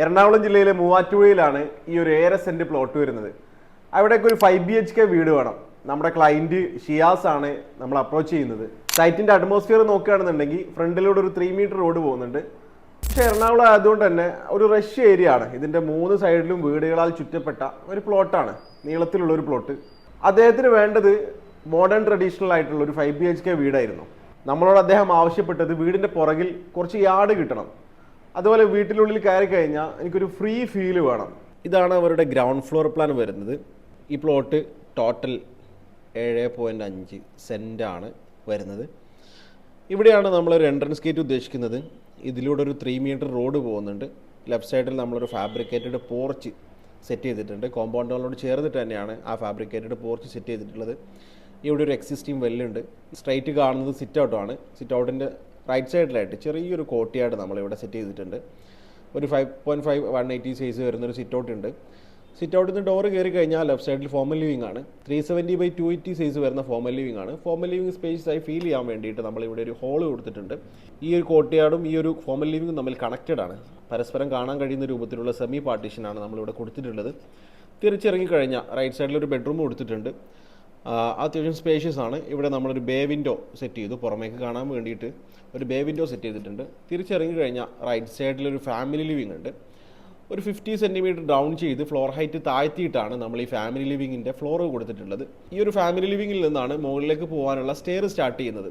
എറണാകുളം ജില്ലയിലെ മൂവാറ്റുപുഴയിലാണ് ഈ ഒരു 1.5 സെന്റ് പ്ലോട്ട് വരുന്നത്. അവിടേക്ക് ഒരു 5 BHK വീട് വേണം. നമ്മുടെ ക്ലയന്റ് ഷിയാസ് ആണ് നമ്മൾ അപ്രോച്ച് ചെയ്യുന്നത്. സൈറ്റിന്റെ അറ്റ്മോസ്ഫിയർ നോക്കുകയാണെന്നുണ്ടെങ്കിൽ ഫ്രണ്ടിലൂടെ ഒരു 3 മീറ്റർ റോഡ് പോകുന്നുണ്ട്. പക്ഷേ എറണാകുളം ആയതുകൊണ്ട് തന്നെ ഒരു റഷ് ഏരിയ ആണ്. ഇതിന്റെ 3 സൈഡിലും വീടുകളാൽ ചുറ്റപ്പെട്ട ഒരു പ്ലോട്ടാണ്, നീളത്തിലുള്ള ഒരു പ്ലോട്ട്. അദ്ദേഹത്തിന് വേണ്ടത് മോഡേൺ ട്രഡീഷണൽ ആയിട്ടുള്ള ഒരു 5 BHK വീടായിരുന്നു. നമ്മളോട് അദ്ദേഹം ആവശ്യപ്പെട്ടത് വീടിന്റെ പുറകിൽ കുറച്ച് യാർഡ് കിട്ടണം, അതുപോലെ വീട്ടിനുള്ളിൽ കയറി കഴിഞ്ഞാൽ എനിക്കൊരു ഫ്രീ ഫീൽ വേണം. ഇതാണ് അവരുടെ ഗ്രൗണ്ട് ഫ്ലോർ പ്ലാൻ വരുന്നത്. ഈ പ്ലോട്ട് ടോട്ടൽ 7.5 സെൻറ്റാണ് വരുന്നത്. ഇവിടെയാണ് നമ്മളൊരു എൻട്രൻസ് ഗേറ്റ് ഉദ്ദേശിക്കുന്നത്. ഇതിലൂടെ ഒരു 3 മീറ്റർ റോഡ് പോകുന്നുണ്ട്. ലെഫ്റ്റ് സൈഡിൽ നമ്മളൊരു ഫാബ്രിക്കേറ്റഡ് പോർച്ച് സെറ്റ് ചെയ്തിട്ടുണ്ട്. കോമ്പൗണ്ടുകളോട് ചേർന്നിട്ട് തന്നെയാണ് ആ ഫാബ്രിക്കേറ്റഡ് പോർച്ച് സെറ്റ് ചെയ്തിട്ടുള്ളത്. ഇവിടെ ഒരു എക്സിസ്റ്റിംഗ് വെല്ലുണ്ട്. സ്ട്രൈറ്റ് കാണുന്നത് സിറ്റ് ഔട്ടാണ്. സിറ്റ് ഔട്ടിൻ്റെ റൈറ്റ് സൈഡിലായിട്ട് ചെറിയൊരു കോർട്ട്യാർഡ് നമ്മളിവിടെ സെറ്റ് ചെയ്തിട്ടുണ്ട്. ഒരു 5.5 180 സൈസ് വരുന്നൊരു സിറ്റ് ഔട്ട് ഉണ്ട്. സിറ്റ് ഔട്ടിൽ നിന്ന് ഡോറ് കയറി കഴിഞ്ഞാൽ ലെഫ്റ്റ് സൈഡിൽ ഫോമൽ ലിവിംഗ് ആണ്. 370/280 സൈസ് വരുന്ന ഫോമൽ ലിവിംഗ് ആണ്. ഫോമൽ ലിവിംഗ് സ്പേസ് ആയി ഫീൽ ചെയ്യാൻ വേണ്ടിയിട്ട് നമ്മളിവിടെ ഒരു ഹോള് കൊടുത്തിട്ടുണ്ട്. ഈ ഒരു കോർട്ട്യാർഡും ഈ ഒരു ഫോമൽ ലിവിംഗും തമ്മിൽ കണക്റ്റഡ് ആണ്. പരസ്പരം കാണാൻ കഴിയുന്ന രൂപത്തിലുള്ള സെമി പാർട്ടീഷനാണ് നമ്മളിവിടെ കൊടുത്തിട്ടുള്ളത്. തിരിച്ചിറങ്ങി കഴിഞ്ഞാൽ റൈറ്റ് സൈഡിൽ ഒരു ബെഡ്റൂം കൊടുത്തിട്ടുണ്ട്. അത്യാവശ്യം സ്പേഷ്യസ് ആണ്. ഇവിടെ നമ്മളൊരു ബേ വിൻഡോ സെറ്റ് ചെയ്തു, പുറമേക്ക് കാണാൻ വേണ്ടിയിട്ട് ഒരു ബേ വിൻഡോ സെറ്റ് ചെയ്തിട്ടുണ്ട്. തിരിച്ചിറങ്ങി കഴിഞ്ഞാൽ റൈറ്റ് സൈഡിലൊരു ഫാമിലി ലിവിംഗ് ഉണ്ട്. ഒരു 50 സെൻറ്റിമീറ്റർ ഡൗൺ ചെയ്ത് ഫ്ലോർ ഹൈറ്റ് താഴ്ത്തിയിട്ടാണ് നമ്മൾ ഈ ഫാമിലി ലിവിങ്ങിൻ്റെ ഫ്ലോർ കൊടുത്തിട്ടുള്ളത്. ഈ ഒരു ഫാമിലി ലിവിങ്ങിൽ നിന്നാണ് മുകളിലേക്ക് പോകാനുള്ള സ്റ്റെയർ സ്റ്റാർട്ട് ചെയ്യുന്നത്.